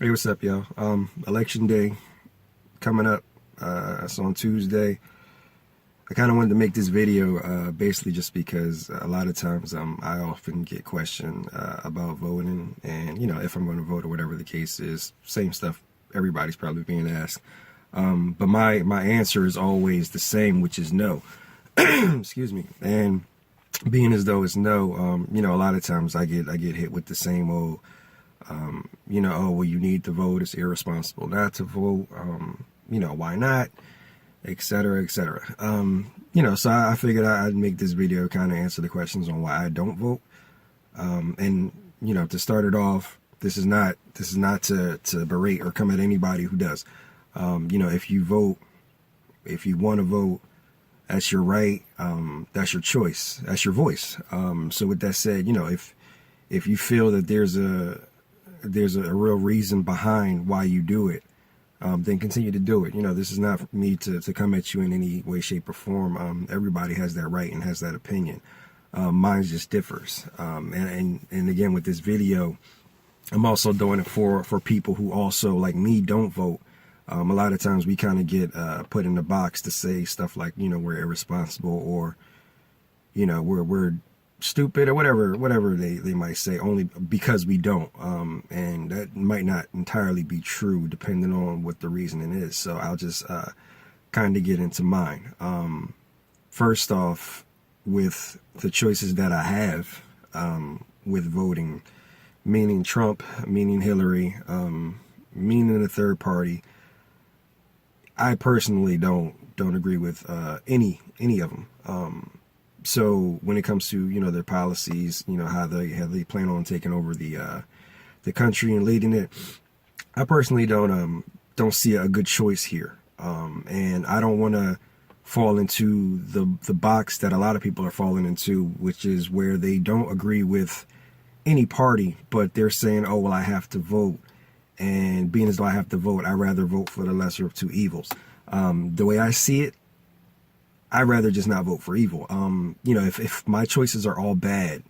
Hey, what's up, y'all? Election day coming up. It's on Tuesday. I kind of wanted to make this video basically just because a lot of times I often get questioned about voting and, if I'm going to vote or whatever the case is. Same stuff everybody's probably being asked. But my answer is always the same, which is no. Excuse me. And being as though it's no, a lot of times I get hit with the same old, oh, well, you need to vote. It's irresponsible not to vote. Why not? Et cetera, et cetera. So I figured I'd make this video kind of answer the questions on why I don't vote. And, to start it off, this is not to berate or come at anybody who does. If you vote, if you want to vote, that's your right. That's your choice. That's your voice. So with that said, if you feel that there's a real reason behind why you do it, then continue to do it. This is not for me to come at you in any way, shape, or form. Everybody has that right and has that opinion. Mine just differs. And again, with this video, I'm also doing it for people who also, like me, don't vote. A lot of times we kind of get put in the box to say stuff like, we're irresponsible or, we're stupid or whatever they might say, only because we don't. And that might not entirely be true depending on what the reasoning is. So I'll just kind of get into mine. First off, with the choices that I have with voting, meaning Trump, meaning Hillary, meaning the third party, I personally don't agree with any of them. So when it comes to their policies, how they plan on taking over the country and leading it, I personally don't see a good choice here. And I don't want to fall into the box that a lot of people are falling into, which is where they don't agree with any party, but they're saying, oh, well, I have to vote. And being as though I have to vote, I'd rather vote for the lesser of two evils. The way I see it, I'd rather just not vote for evil. If my choices are all bad,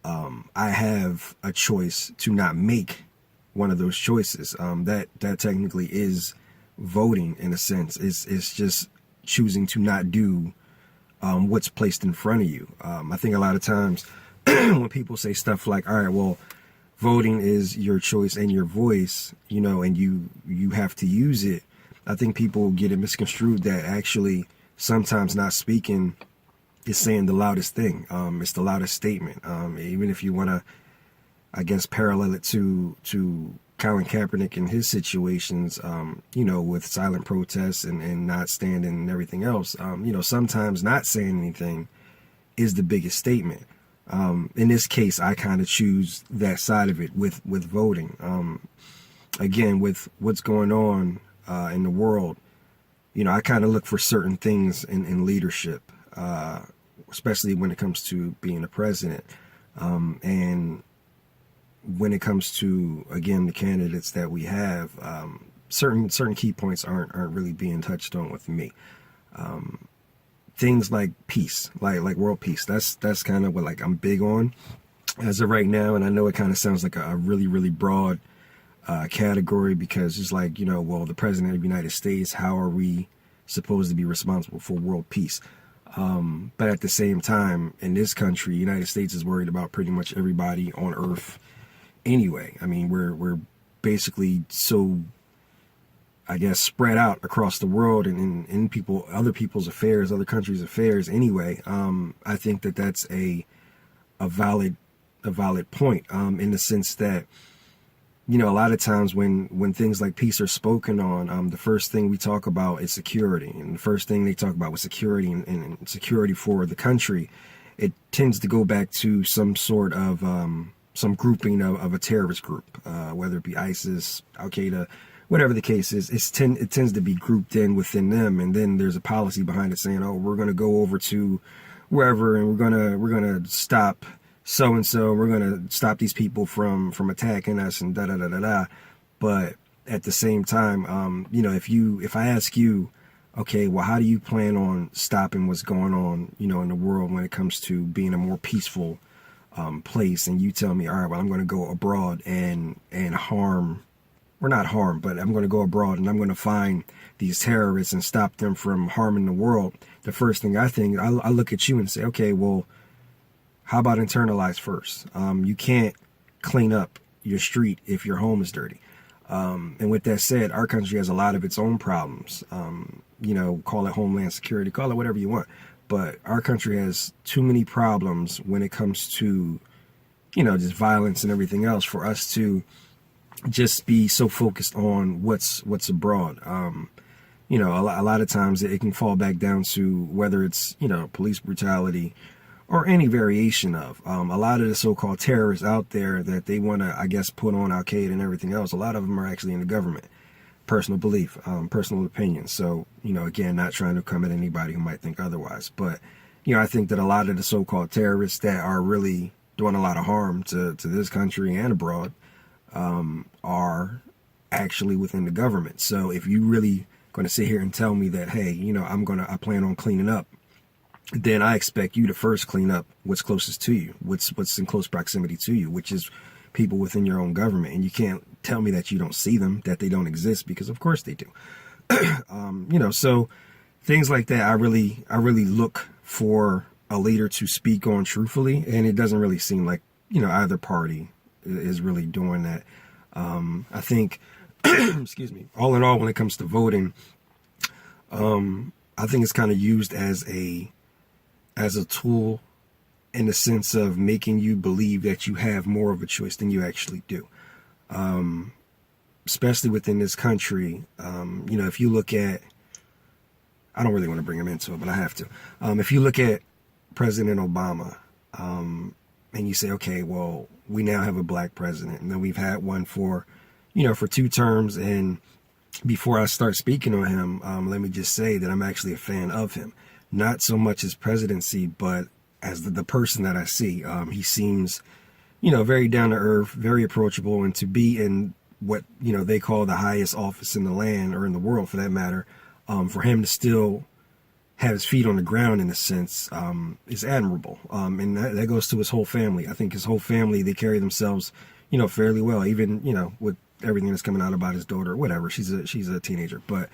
I have a choice to not make one of those choices. That technically is voting in a sense. It's just choosing to not do what's placed in front of you. I think a lot of times when people say stuff like, all right, well, voting is your choice and your voice, and you have to use it. I think people get it misconstrued that actually sometimes not speaking is saying the loudest thing. It's the loudest statement. Even if you want to, I guess, parallel it to Colin Kaepernick and his situations, with silent protests and not standing and everything else. Sometimes not saying anything is the biggest statement. In this case, I kind of choose that side of it with voting. Again, with what's going on in the world, I kind of look for certain things in leadership, especially when it comes to being a president. And when it comes to, again, the candidates that we have, certain key points aren't really being touched on with me. Things like peace, like world peace. That's kind of what I'm big on as of right now. And I know it kind of sounds like a really, really broad category because it's like, well, the president of the United States, how are we supposed to be responsible for world peace? But at the same time, in this country, the United States is worried about pretty much everybody on earth anyway. I mean, we're basically so, I guess, spread out across the world and in other people's affairs, other countries' affairs anyway. I think that's a valid point, in the sense that, a lot of times when things like peace are spoken on, the first thing we talk about is security. And the first thing they talk about was security and security for the country. It tends to go back to some sort of, some grouping of a terrorist group, whether it be ISIS, Al-Qaeda, whatever the case is. It tends to be grouped in within them. And then there's a policy behind it saying, oh, we're going to go over to wherever and we're going to stop so-and-so, we're going to stop these people from attacking us and da-da-da-da-da. But at the same time, if I ask you, okay, well, how do you plan on stopping what's going on, in the world when it comes to being a more peaceful place? And you tell me, all right, well, I'm going to go abroad and harm or not harm, but I'm going to go abroad and I'm going to find these terrorists and stop them from harming the world, the first thing I look at you and say, okay, well, how about internalize first? You can't clean up your street if your home is dirty. And with that said, our country has a lot of its own problems. Call it homeland security, call it whatever you want. But our country has too many problems when it comes to, just violence and everything else for us to just be so focused on what's abroad. A lot of times it can fall back down to whether it's, police brutality or any variation of a lot of the so-called terrorists out there that they want to, I guess, put on Al-Qaeda and everything else. A lot of them are actually in the government. Personal belief, personal opinion. So, again, not trying to come at anybody who might think otherwise. But, I think that a lot of the so-called terrorists that are really doing a lot of harm to this country and abroad are actually within the government. So if you really going to sit here and tell me that, hey, I plan on cleaning up, then I expect you to first clean up what's closest to you, what's in close proximity to you, which is people within your own government. And you can't tell me that you don't see them, that they don't exist, because of course they do. So things like that, I really look for a leader to speak on truthfully, and it doesn't really seem like, either party is really doing that. I think, excuse me, all in all, when it comes to voting, I think it's kind of used as a tool in the sense of making you believe that you have more of a choice than you actually do. Especially within this country, if you look at, I don't really want to bring him into it, but I have to. If you look at President Obama, and you say, okay, well, we now have a black president, and then we've had one for 2 terms. And before I start speaking on him, let me just say that I'm actually a fan of him. Not so much his presidency, but as the person that I see. He seems, very down to earth, very approachable, and to be in what, they call the highest office in the land, or in the world for that matter, for him to still have his feet on the ground in a sense, is admirable. And that goes to his whole family. I think his whole family, they carry themselves, fairly well, even, with everything that's coming out about his daughter, whatever. She's a teenager, but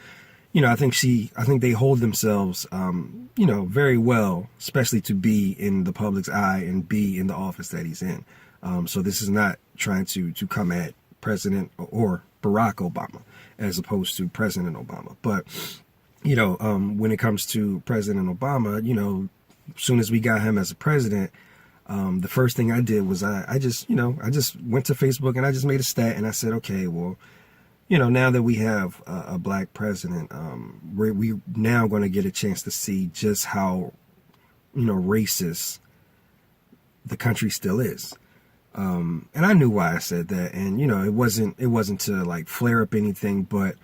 I think they hold themselves, very well, especially to be in the public's eye and be in the office that he's in. So this is not trying to come at President or Barack Obama as opposed to President Obama. But, when it comes to President Obama, as soon as we got him as a president, the first thing I did was I just went to Facebook and I just made a stat and I said, okay, well, now that we have a black president, we're now going to get a chance to see just how, racist the country still is. And I knew why I said that. And, it wasn't to like flare up anything, but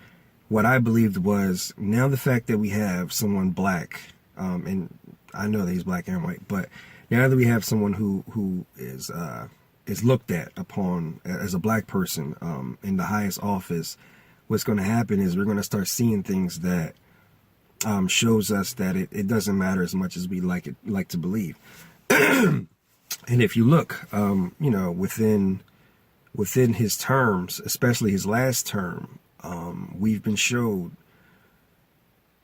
what I believed was, now the fact that we have someone black, and I know that he's black and white, but now that we have someone who is looked at upon as a black person in the highest office, what's going to happen is we're going to start seeing things that shows us that it doesn't matter as much as we like to believe. And if you look, within his terms, especially his last term, we've been showed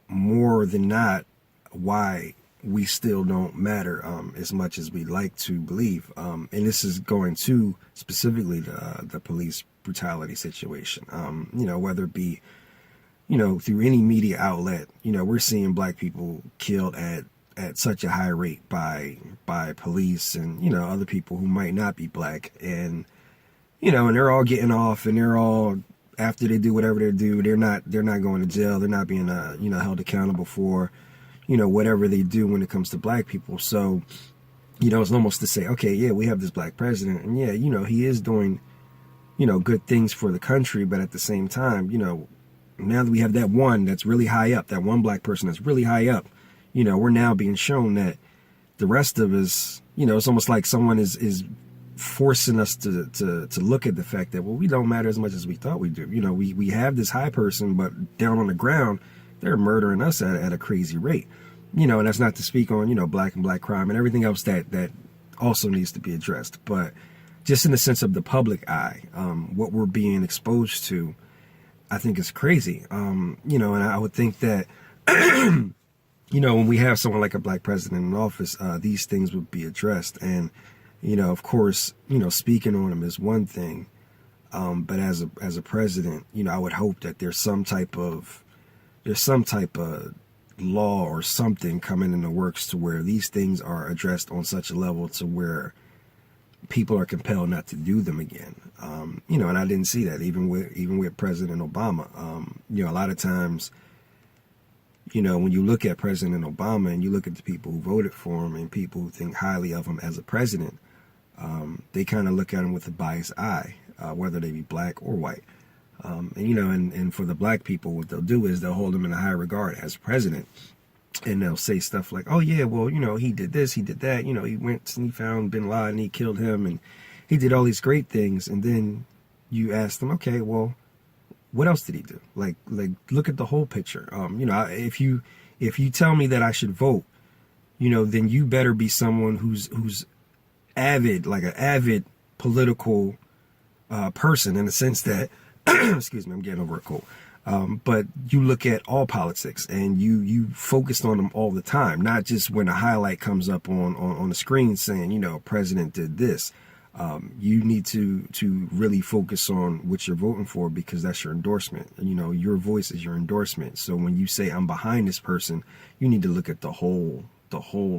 more than not why we still don't matter as much as we like to believe. And this is going to specifically the police brutality situation, whether it be, through any media outlet, we're seeing black people killed at such a high rate by police and, other people who might not be black. And, and they're all getting off, and they're all, after they do whatever they do, they're not going to jail. They're not being, held accountable for, whatever they do when it comes to black people. So, it's almost to say, okay, yeah, we have this black president, and yeah, he is doing, good things for the country. But at the same time, now that we have that one that's really high up, that one black person that's really high up, we're now being shown that the rest of us, it's almost like someone is forcing us to look at the fact that, well, we don't matter as much as we thought we do. We have this high person, but down on the ground, they're murdering us at a crazy rate. And that's not to speak on, black and black crime and everything else that also needs to be addressed. But just in the sense of the public eye, what we're being exposed to, I think it's crazy. You know, and I would think that, you know, when we have someone like a black president in office, these things would be addressed. And, you know, of course, you know, speaking on him is one thing. But as a president, you know, I would hope that there's some type of law or something coming in the works to where these things are addressed on such a level to where people are compelled not to do them again. You know, and I didn't see that even with President Obama. You know, a lot of times, you know, when you look at President Obama and you look at the people who voted for him and people who think highly of him as a president, they kind of look at him with a biased eye, whether they be black or white. And, you know, and for the black people, what they'll do is they'll hold him in a high regard as president. And they'll say stuff like, oh, yeah, well, you know, he did this, he did that. You know, he went and he found bin Laden, he killed him, and he did all these great things. And then you ask them, okay, well, what else did he do? Like look at the whole picture. You know, if you tell me that I should vote, you know, then you better be someone who's avid, like an avid political person, in the sense that, excuse me, I'm getting over a cold. But you look at all politics and you focused on them all the time, not just when a highlight comes up on the screen saying, you know, president did this. You need to really focus on what you're voting for, because that's your endorsement. You know, your voice is your endorsement. So when you say I'm behind this person, you need to look at the whole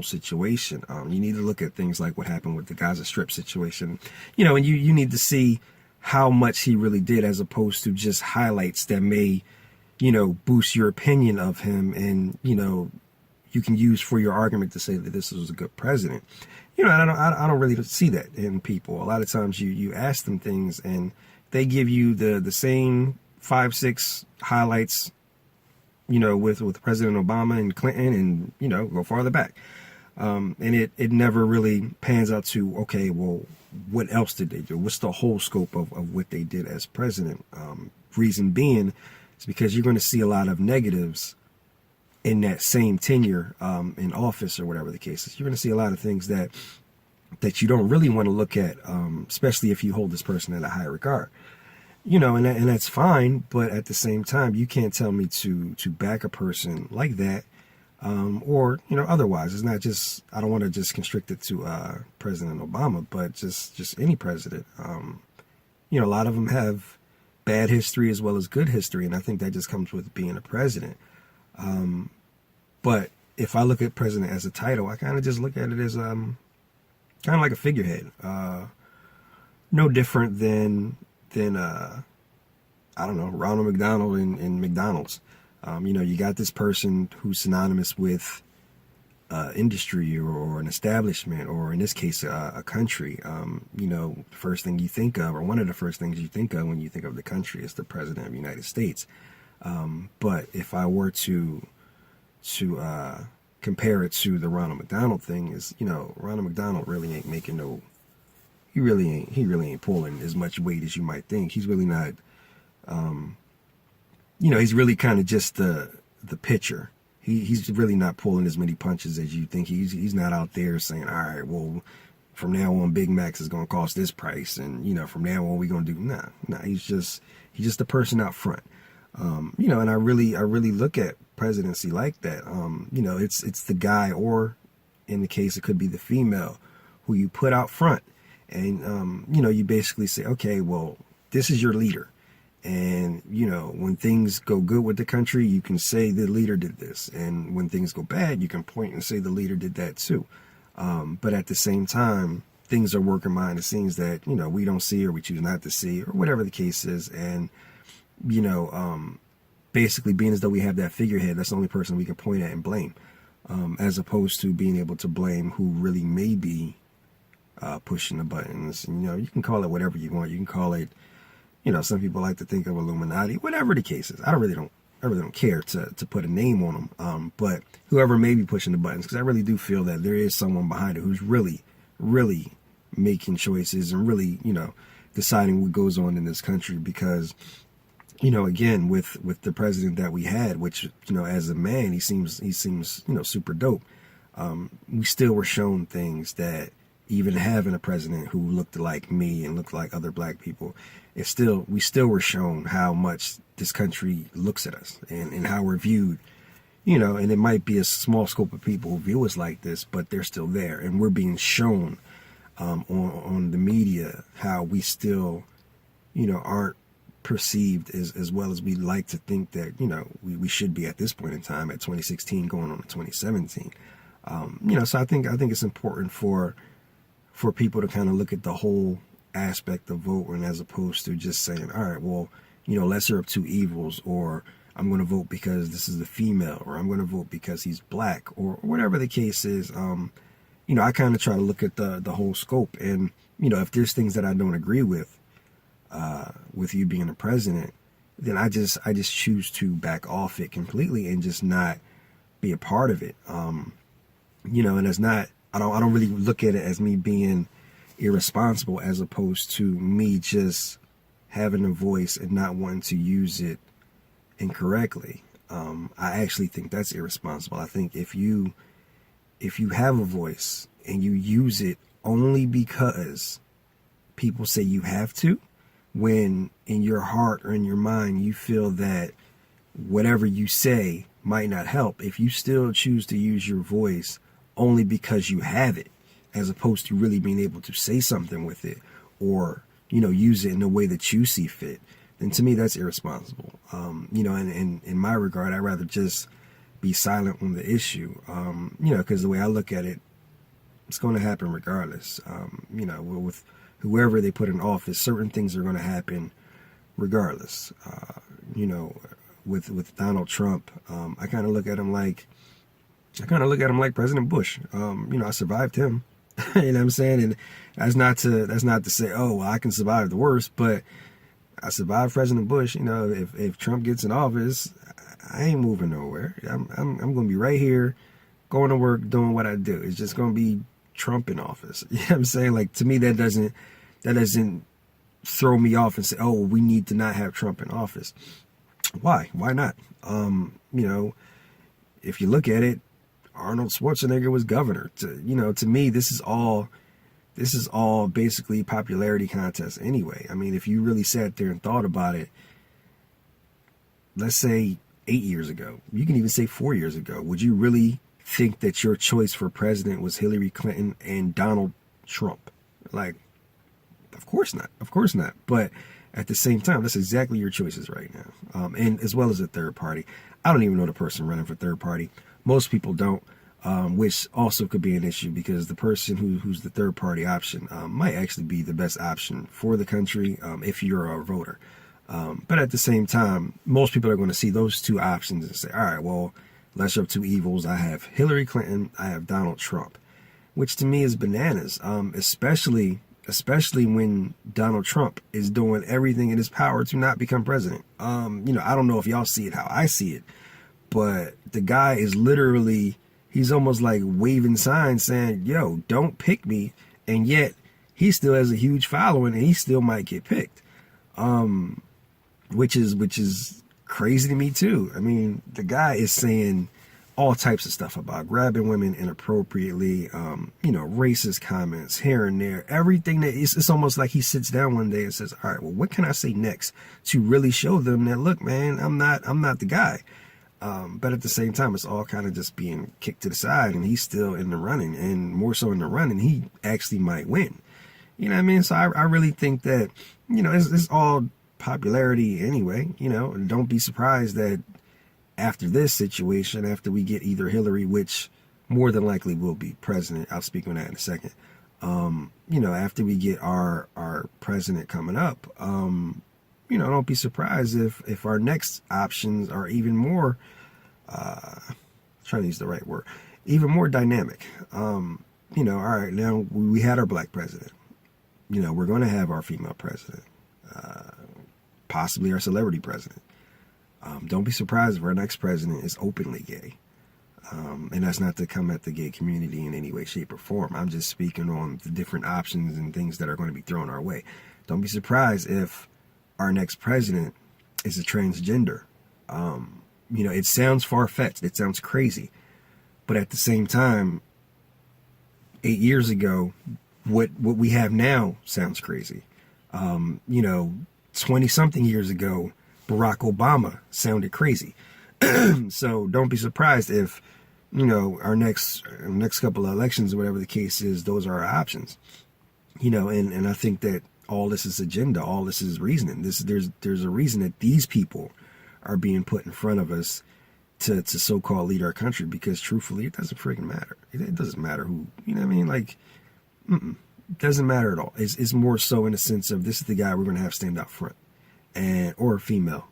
situation. You need to look at things like what happened with the Gaza Strip situation, you know, and you need to see how much he really did, as opposed to just highlights that may, you know, boost your opinion of him, and, you know, you can use for your argument to say that this was a good president. You know, I don't really see that in people. A lot of times you ask them things and they give you the same 5-6 highlights, you know, with President Obama and Clinton, and, you know, go farther back. And it never really pans out to, okay, well, what else did they do? What's the whole scope of what they did as president? Reason being is because you're going to see a lot of negatives in that same tenure in office, or whatever the case is. You're going to see a lot of things that you don't really want to look at, especially if you hold this person in a high regard. You know, and that's fine, but at the same time, you can't tell me to back a person like that. Or, you know, otherwise. It's not just, I don't want to just constrict it to President Obama, but just any president. You know, a lot of them have bad history as well as good history, and I think that just comes with being a president. But if I look at president as a title, I kind of just look at it as kind of like a figurehead. No different than I don't know, Ronald McDonald in McDonald's. You know, you got this person who's synonymous with industry or an establishment, or in this case, a country. You know, the first thing you think of, or one of the first things you think of when you think of the country, is the president of the United States. But if I were to compare it to the Ronald McDonald thing, is, you know, Ronald McDonald really ain't making no, he really ain't pulling as much weight as you might think. He's really not, you know, he's really kind of just the pitcher. He's really not pulling as many punches as you think. He's not out there saying, all right, well, from now on, Big Macs is going to cost this price, and, you know, from now on, we're going to do, nah. He's just the person out front. You know, and I really look at presidency like that. You know, it's the guy, or in the case, it could be the female, who you put out front, and, you know, you basically say, okay, well, this is your leader. And, you know, when things go good with the country, you can say the leader did this. And when things go bad, you can point and say the leader did that too. But at the same time, things are working behind the scenes that, you know, we don't see, or we choose not to see, or whatever the case is. And, you know, basically being as though we have that figurehead, that's the only person we can point at and blame, as opposed to being able to blame who really may be pushing the buttons. And, you know, you can call it whatever you want. You can call it, you know, some people like to think of Illuminati, whatever the case is. I really don't care to put a name on them. But whoever may be pushing the buttons, because I really do feel that there is someone behind it who's really, really making choices and really, you know, deciding what goes on in this country. Because, you know, again, with the president that we had, which, you know, as a man, he seems, you know, super dope. We still were shown things that, even having a president who looked like me and looked like other black people, we still were shown how much this country looks at us and how we're viewed. You know, and it might be a small scope of people who view us like this, but they're still there, and we're being shown on the media how we still, you know, aren't perceived as well as we like to think that, you know, we should be at this point in time at 2016 going on to 2017. You know, so I think it's important for people to kind of look at the whole aspect of voting as opposed to just saying, all right, well, you know, lesser of two evils, or I'm going to vote because this is a female, or I'm going to vote because he's black, or whatever the case is. You know, I kind of try to look at the whole scope, and, you know, if there's things that I don't agree with you being the president, then I just choose to back off it completely and just not be a part of it. You know, and it's not, I don't really look at it as me being irresponsible as opposed to me just having a voice and not wanting to use it incorrectly. I actually think that's irresponsible. I think if you have a voice and you use it only because people say you have to, when in your heart or in your mind you feel that whatever you say might not help, if you still choose to use your voice only because you have it, as opposed to really being able to say something with it, or, you know, use it in a way that you see fit, then to me that's irresponsible. You know, and in my regard, I'd rather just be silent on the issue. You know, because the way I look at it, it's going to happen regardless. You know, with whoever they put in office, certain things are going to happen regardless. You know, with Donald Trump, I kind of look at him like President Bush. You know, I survived him. You know what I'm saying? And that's not to say, oh, well, I can survive the worst, but I survived President Bush. You know, if Trump gets in office, I ain't moving nowhere. I'm going to be right here, going to work, doing what I do. It's just going to be Trump in office. You know what I'm saying? Like, to me, that doesn't throw me off and say, oh, we need to not have Trump in office. Why not? You know, if you look at it, Arnold Schwarzenegger was governor. To me, this is all basically popularity contest anyway. I mean, if you really sat there and thought about it, let's say 8 years ago, you can even say 4 years ago, would you really think that your choice for president was Hillary Clinton and Donald Trump? Like, of course not. But at the same time, that's exactly your choices right now. And as well as a third party. I don't even know the person running for third party. Most people don't, which also could be an issue because the person who's the third party option might actually be the best option for the country if you're a voter. But at the same time, most people are going to see those two options and say, all right, well, lesser of two evils. I have Hillary Clinton. I have Donald Trump, which to me is bananas, especially when Donald Trump is doing everything in his power to not become president. You know, I don't know if y'all see it how I see it, but the guy is literally, he's almost like waving signs saying, yo, don't pick me. And yet he still has a huge following and he still might get picked. Which is crazy to me too. I mean, the guy is saying all types of stuff about grabbing women inappropriately, you know, racist comments here and there, everything that it's almost like he sits down one day and says, all right, well, what can I say next to really show them that, look, man, I'm not the guy. But at the same time, it's all kind of just being kicked to the side and he's still in the running, and more so in the running, he actually might win. You know what I mean? So I really think that, you know, it's all popularity anyway. You know, and don't be surprised that after this situation, after we get either Hillary, which more than likely will be president, I'll speak on that in a second. You know, after we get our president coming up, you know, don't be surprised if our next options are even more, trying to use the right word, even more dynamic. You know, all right, now we had our black president. You know, we're going to have our female president, possibly our celebrity president. Don't be surprised if our next president is openly gay. And that's not to come at the gay community in any way, shape, or form. I'm just speaking on the different options and things that are going to be thrown our way. Don't be surprised if our next president is a transgender. You know, it sounds far-fetched. It sounds crazy. But at the same time, 8 years ago, what we have now sounds crazy. You know, 20 something years ago, Barack Obama sounded crazy. So don't be surprised if, our next couple of elections or whatever the case is, those are our options. And I think that all this is agenda, all this is reasoning. There's a reason that these people are being put in front of us to so-called lead our country, because truthfully, it doesn't freaking matter. It doesn't matter who, like, it doesn't matter at all. It's more so in the sense of, this is the guy we're going to have stand out front, or a female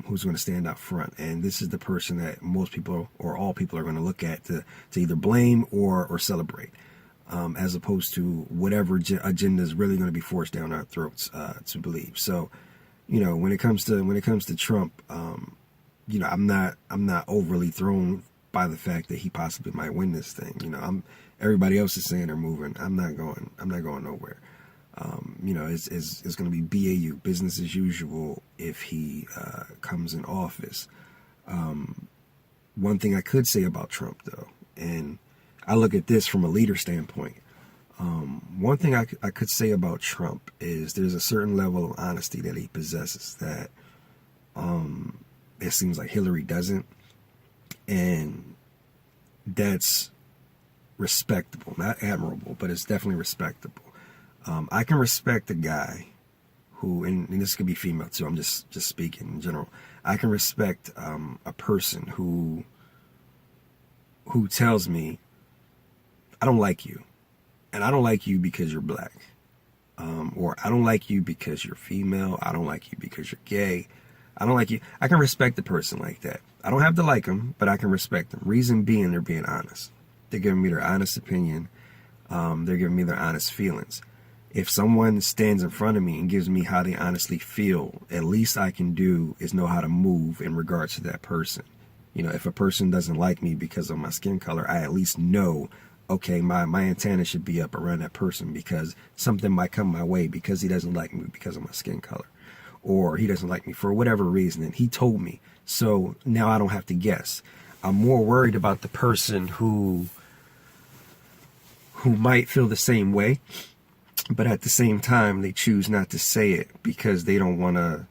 who's going to stand out front. And this is the person that most people or all people are going to look at to either blame or celebrate, as opposed to whatever agenda is really going to be forced down our throats to believe. So, when it comes to Trump, I'm not overly thrown by the fact that he possibly might win this thing. Everybody else is saying they're moving. I'm not going nowhere. It's going to be BAU, business as usual, if he comes in office. One thing I could say about Trump, though, and I look at this from a leader standpoint. One thing I could say about Trump is there's a certain level of honesty that he possesses that it seems like Hillary doesn't, and that's respectable, not admirable, but it's definitely respectable. I can respect a guy who, and this could be female too, I'm just speaking in general. I can respect a person who tells me, I don't like you, and I don't like you because you're black, or I don't like you because you're female, I don't like you because you're gay, I don't like you. I can respect a person like that. I don't have to like them, but I can respect them. Reason being, they're being honest. They're giving me their honest opinion. They're giving me their honest feelings. If someone stands in front of me and gives me how they honestly feel, at least I can do is know how to move in regards to that person. If a person doesn't like me because of my skin color, I at least know, okay, my antenna should be up around that person, because something might come my way because he doesn't like me because of my skin color, or he doesn't like me for whatever reason, and he told me. So now I don't have to guess. I'm more worried about the person who might feel the same way, but at the same time, they choose not to say it because they don't want to,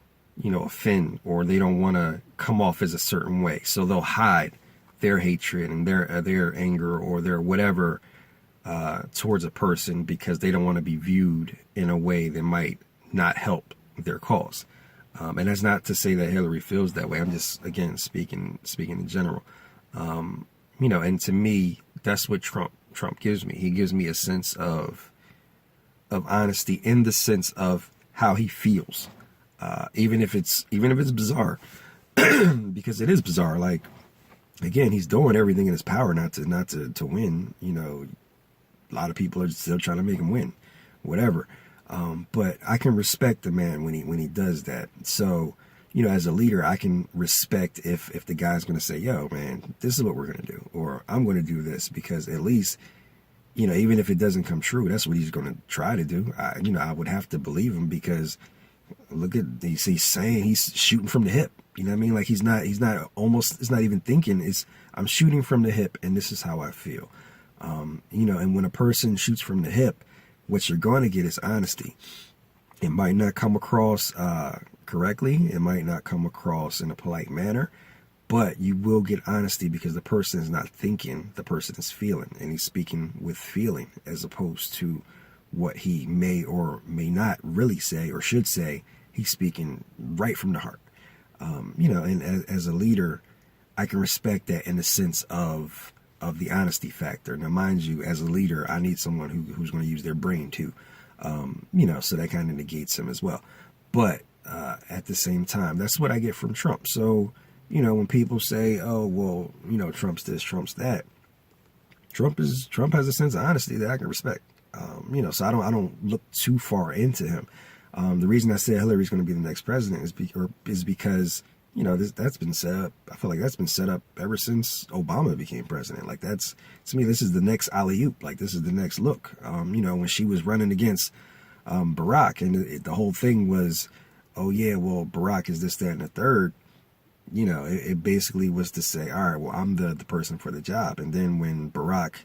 offend, or they don't want to come off as a certain way. So they'll hide their hatred and their anger or their whatever towards a person because they don't want to be viewed in a way that might not help their cause. And that's not to say that Hillary feels that way. I'm just, again, speaking in general. And to me, that's what Trump gives me. He gives me a sense of honesty in the sense of how he feels, even if it's bizarre, because it is bizarre. Like, again, he's doing everything in his power not to win. A lot of people are still trying to make him win, whatever. But I can respect the man when he does that. So, as a leader, I can respect if the guy's going to say, yo, man, this is what we're going to do, or I'm going to do this, because at least, even if it doesn't come true, that's what he's going to try to do. I would have to believe him, because look at, he's saying he's shooting from the hip. You know what I mean? Like, he's not even thinking. I'm shooting from the hip, and this is how I feel. And when a person shoots from the hip, what you're going to get is honesty. It might not come across correctly. It might not come across in a polite manner, but you will get honesty because the person is not thinking, the person is feeling, and he's speaking with feeling as opposed to what he may or may not really say or should say. He's speaking right from the heart. And as a leader, I can respect that in the sense of the honesty factor. Now, mind you, as a leader, I need someone who's going to use their brain too, so that kind of negates him as well. But at the same time, that's what I get from Trump. So, when people say, oh, well, Trump's this, Trump's that, Trump has a sense of honesty that I can respect. So I don't look too far into him. The reason I said Hillary's going to be the next president is because, that's been set up. I feel like that's been set up ever since Obama became president. Like, that's, to me, this is the next alley-oop. Like, this is the next look. When she was running against Barack, and the whole thing was, oh yeah, well, Barack is this, that, and the third. It basically was to say, all right, well, I'm the person for the job. And then when Barack,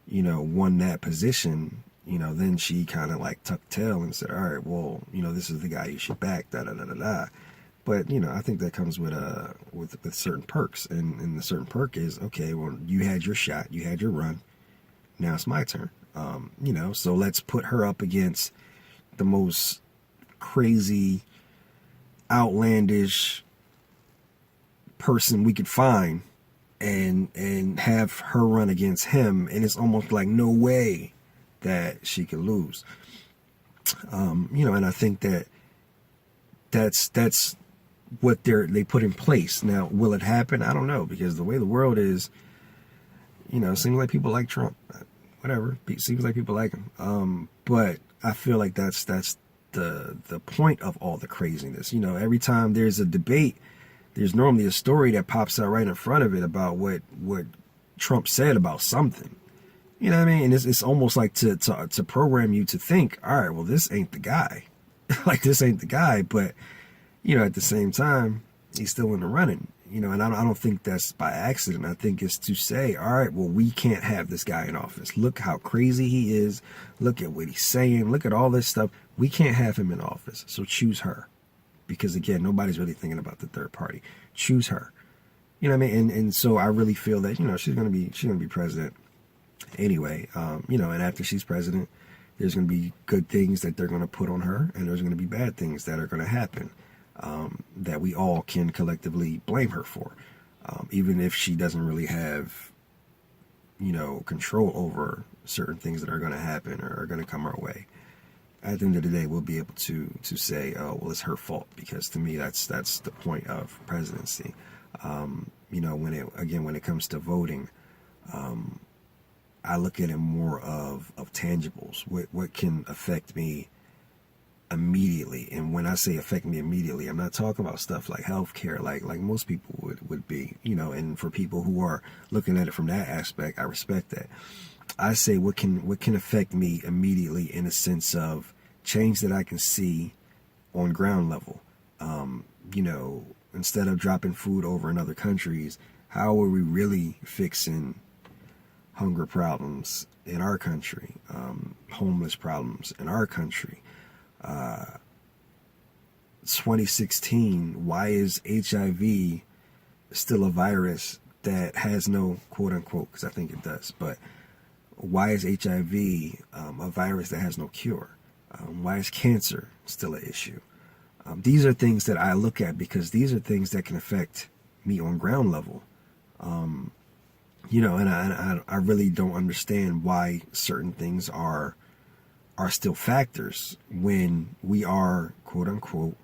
won that position, then she kind of like tucked tail and said, all right, well, this is the guy you should back, da da da da da. But I think that comes with certain perks, and the certain perk is, okay, well, you had your shot, you had your run, now it's my turn. So let's put her up against the most crazy, outlandish person we could find, and have her run against him, and it's almost like no way that she could lose. And I think that's what they put in place. Now, will it happen? I don't know, because the way the world is, it seems like people like Trump. Whatever, it seems like people like him. But I feel like that's the point of all the craziness. Every time there's a debate, there's normally a story that pops out right in front of it about what Trump said about something. You know what I mean? And it's almost like to program you to think, all right, well, this ain't the guy. Like, this ain't the guy. But, at the same time, he's still in the running. And I don't think that's by accident. I think it's to say, all right, well, we can't have this guy in office. Look how crazy he is. Look at what he's saying. Look at all this stuff. We can't have him in office. So choose her. Because, again, nobody's really thinking about the third party. Choose her. You know what I mean? And so I really feel that, she's going to be president anyway. And after she's president, there's going to be good things that they're going to put on her, and there's going to be bad things that are going to happen. That we all can collectively blame her for, even if she doesn't really have, control over certain things that are going to happen or are going to come our way. At the end of the day, we'll be able to say, oh, well, it's her fault, because to me, that's the point of presidency. When it comes to voting, I look at it more of tangibles. What can affect me immediately. And when I say affect me immediately, I'm not talking about stuff like healthcare, like most people would be, and for people who are looking at it from that aspect, I respect that. I say what can affect me immediately, in a sense of change that I can see on ground level. Instead of dropping food over in other countries, how are we really fixing hunger problems in our country, homeless problems in our country? 2016, why is HIV still a virus that has no, quote unquote, because I think it does, but why is HIV a virus that has no cure? Why is cancer still an issue? These are things that I look at, because these are things that can affect me on ground level. And I really don't understand why certain things are still factors when we are, quote unquote,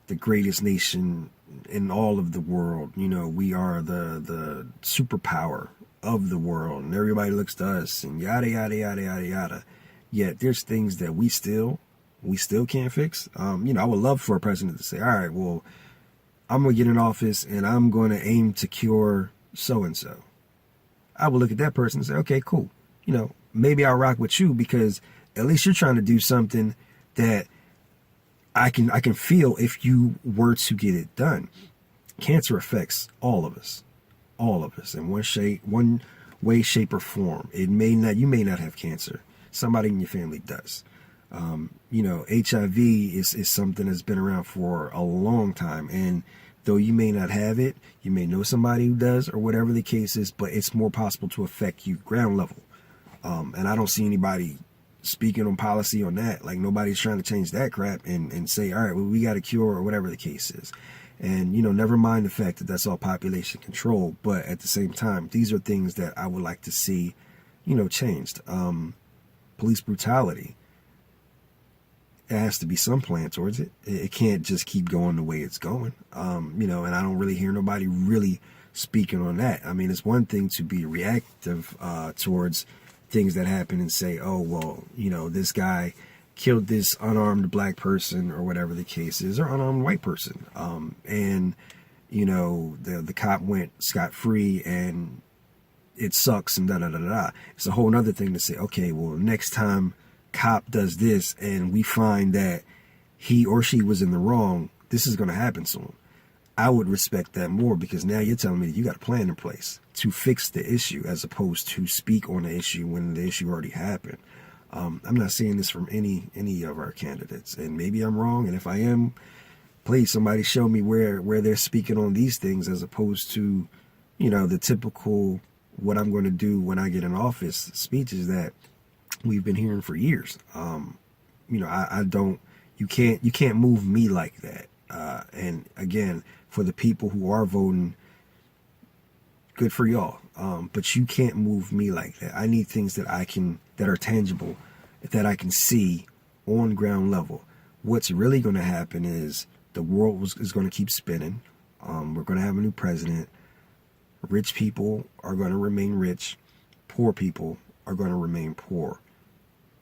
the greatest nation in all of the world. We are the superpower of the world, and everybody looks to us, and yada yada yada yada yada. Yet there's things that we still can't fix. I would love for a president to say, all right, well, I'm gonna get in office and I'm gonna aim to cure so and so. I would look at that person and say, okay, cool. Maybe I'll rock with you, because at least you're trying to do something that I can feel if you were to get it done. Cancer affects all of us in one way, shape, or form. You may not have cancer. Somebody in your family does. HIV is something that's been around for a long time, and though you may not have it, you may know somebody who does, or whatever the case is, but it's more possible to affect you ground level. And I don't see anybody speaking on policy on that. Like, nobody's trying to change that crap and say, all right, well, we got a cure, or whatever the case is. And, never mind the fact that that's all population control. But at the same time, these are things that I would like to see, changed. Police brutality. There has to be some plan towards it. It can't just keep going the way it's going. And I don't really hear nobody really speaking on that. I mean, it's one thing to be reactive towards things that happen and say, oh, well, this guy killed this unarmed black person, or whatever the case is, or unarmed white person. And the cop went scot-free and it sucks and da-da-da-da. It's a whole nother thing to say, okay, well, next time cop does this and we find that he or she was in the wrong, this is going to happen soon. I would respect that more, because now you're telling me that you got a plan in place to fix the issue, as opposed to speak on the issue when the issue already happened. I'm not seeing this from any of our candidates, and maybe I'm wrong. And if I am, please somebody show me where they're speaking on these things as opposed to, the typical what I'm going to do when I get in office speeches that we've been hearing for years. I don't. You can't move me like that. And again, for the people who are voting, good for y'all. But you can't move me like that. I need things that are tangible, that I can see on ground level. What's really going to happen is the world is going to keep spinning. We're going to have a new president. Rich people are going to remain rich. Poor people are going to remain poor.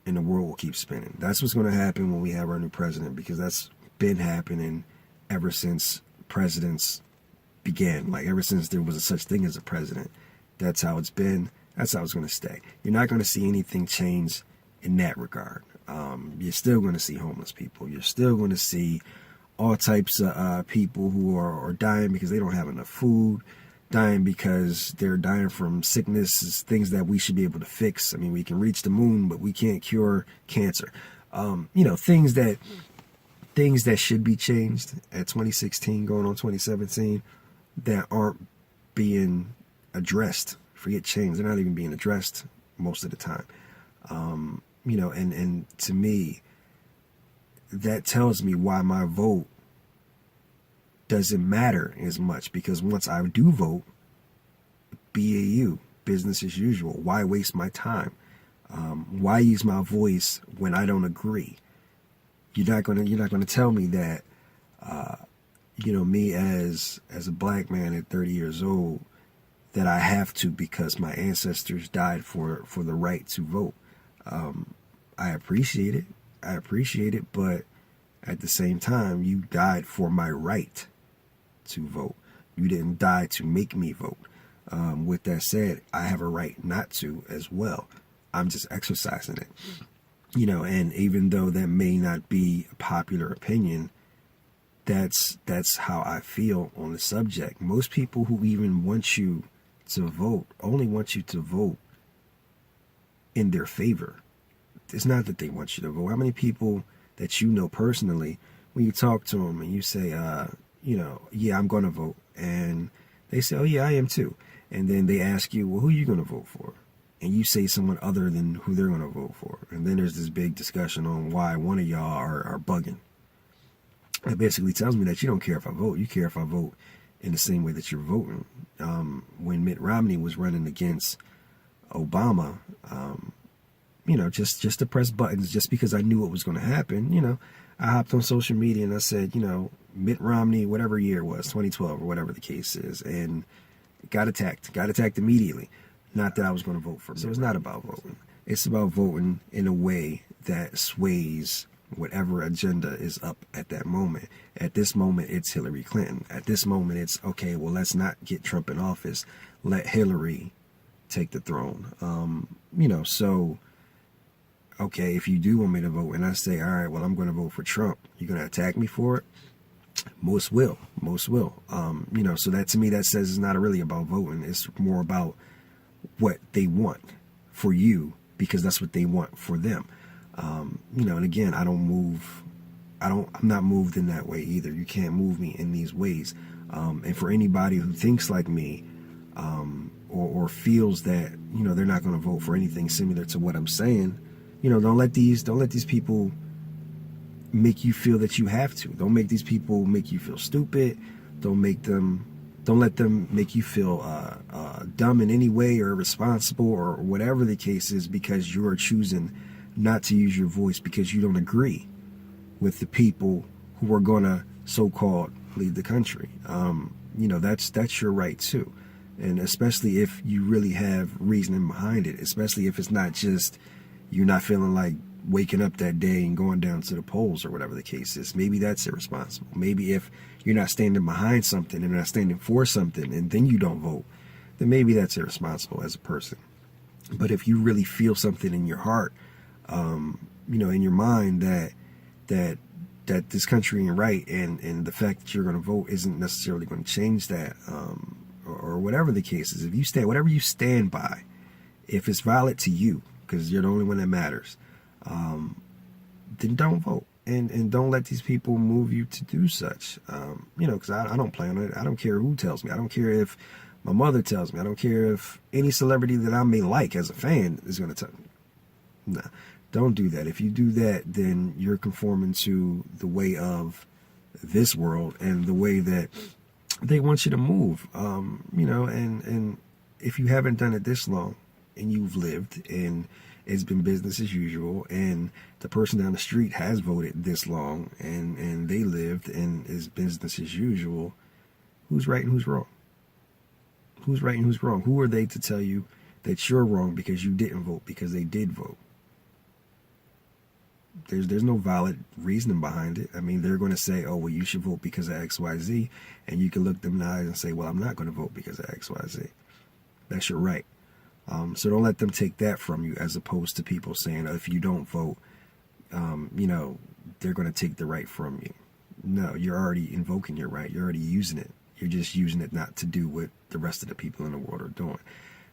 And the world will keep spinning. That's what's going to happen when we have our new president, because that's been happening ever since presidents began. Like ever since there was a such thing as a president. That's how it's been. That's how it's going to stay. You're not going to see anything change in that regard. You're still going to see homeless people. You're still going to see all types of people who are dying because they don't have enough food, dying because they're dying from sickness, things that we should be able to fix. I mean, we can reach the moon, but we can't cure cancer. Things that should be changed at 2016 going on 2017 that aren't being addressed. Forget change. They're not even being addressed most of the time. And to me, that tells me why my vote doesn't matter as much, because once I do vote, BAU, business as usual. Why waste my time? Why use my voice when I don't agree? You're not gonna tell me that me as a black man at 30 years old, that I have to because my ancestors died for the right to vote. I appreciate it, but at the same time, you died for my right to vote. You didn't die to make me vote. With that said, I have a right not to as well. I'm just exercising it. And even though that may not be a popular opinion, that's how I feel on the subject. Most people who even want you to vote only want you to vote in their favor. It's not that they want you to vote. How many people that you know personally, when you talk to them and you say, yeah, I'm going to vote, and they say, oh yeah, I am too, and then they ask you, well, who are you going to vote for? And you say someone other than who they're going to vote for, and then there's this big discussion on why one of y'all are bugging. That basically tells me that you don't care if I vote. You care if I vote in the same way that you're voting. When Mitt Romney was running against Obama, just to press buttons, just because I knew what was going to happen, I hopped on social media and I said, Mitt Romney, whatever year it was, 2012 or whatever the case is, and got attacked immediately. Not that I was going to vote for him. So it's not about voting. It's about voting in a way that sways whatever agenda is up at that moment. At this moment, it's Hillary Clinton. At this moment, it's, okay, well, let's not get Trump in office. Let Hillary take the throne. So, okay, if you do want me to vote and I say, all right, well, I'm going to vote for Trump, you're going to attack me for it? Most will. So that, to me, that says it's not really about voting. It's more about what they want for you, because that's what they want for them. And again, I'm not moved in that way either. You can't move me in these ways. And for anybody who thinks like me, or feels that, they're not going to vote for anything similar to what I'm saying, don't let these people make you feel that you have to. Don't make these people make you feel stupid. Don't let them make you feel dumb in any way or irresponsible or whatever the case is, because you are choosing not to use your voice because you don't agree with the people who are going to so-called lead the country. That's your right too. And especially if you really have reasoning behind it, especially if it's not just you're not feeling like waking up that day and going down to the polls or whatever the case is. Maybe that's irresponsible. Maybe if you're not standing behind something and not standing for something and then you don't vote, then maybe that's irresponsible as a person. But if you really feel something in your heart, in your mind that this country ain't right, and the fact that you're going to vote isn't necessarily going to change that, or whatever the case is, whatever you stand by, if it's valid to you, because you're the only one that matters, then don't vote. And don't let these people move you to do such. Because I don't plan on it. I don't care who tells me. I don't care if my mother tells me. I don't care if any celebrity that I may like as a fan is going to tell me. No, don't do that. If you do that, then you're conforming to the way of this world and the way that they want you to move. And if you haven't done it this long and you've lived and it's been business as usual, and the person down the street has voted this long and they lived and it's business as usual, who's right and who's wrong? Who's right and who's wrong? Who are they to tell you that you're wrong because you didn't vote, because they did vote? There's no valid reasoning behind it. I mean, they're going to say, oh, well, you should vote because of X, Y, Z. And you can look them in the eyes and say, well, I'm not going to vote because of X, Y, Z. That's your right. So don't let them take that from you, as opposed to people saying, oh, if you don't vote, they're going to take the right from you. No, you're already invoking your right. You're already using it. You're just using it not to do what the rest of the people in the world are doing.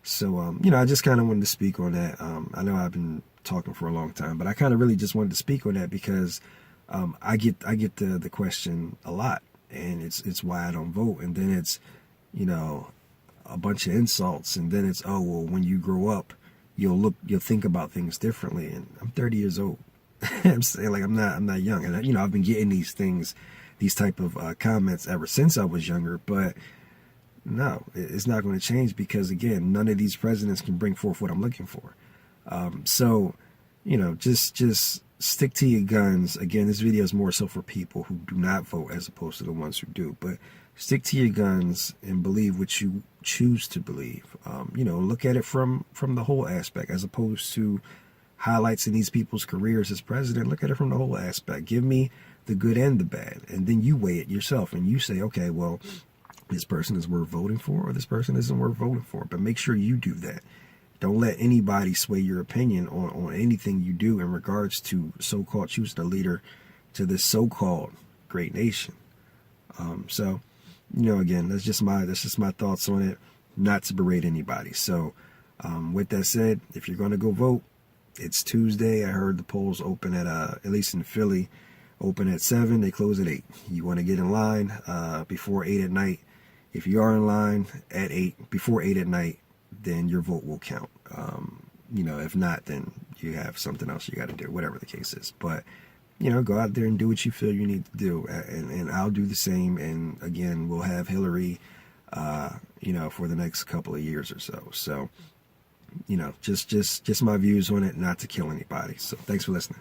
So, I just kind of wanted to speak on that. I know I've been talking for a long time, but I kind of really just wanted to speak on that because I get the question a lot, and it's why I don't vote. And then it's, a bunch of insults, and then it's, oh, well, when you grow up, you'll think about things differently. And I'm 30 years old. I'm saying, like, I'm not young, and I've been getting these type of comments ever since I was younger, but no, it's not going to change because, again, none of these presidents can bring forth what I'm looking for. So, just stick to your guns. Again, this video is more so for people who do not vote as opposed to the ones who do. But stick to your guns and believe what you choose to believe. Look at it from the whole aspect as opposed to highlights in these people's careers as president. Look at it from the whole aspect. Give me the good and the bad. And then you weigh it yourself and you say, okay, well, this person is worth voting for or this person isn't worth voting for. But make sure you do that. Don't let anybody sway your opinion on anything you do in regards to so-called choosing a leader to this so-called great nation. So, again, that's just my thoughts on it, not to berate anybody. So, with that said, if you're going to go vote, it's Tuesday. I heard the polls open at least in Philly, open at 7. They close at 8. You want to get in line before 8 at night. If you are in line at 8, before 8 at night, then your vote will count. If not, then you have something else you got to do, whatever the case is. But, go out there and do what you feel you need to do. And I'll do the same. And again, we'll have Hillary, for the next couple of years or so. So, just my views on it, not to kill anybody. So thanks for listening.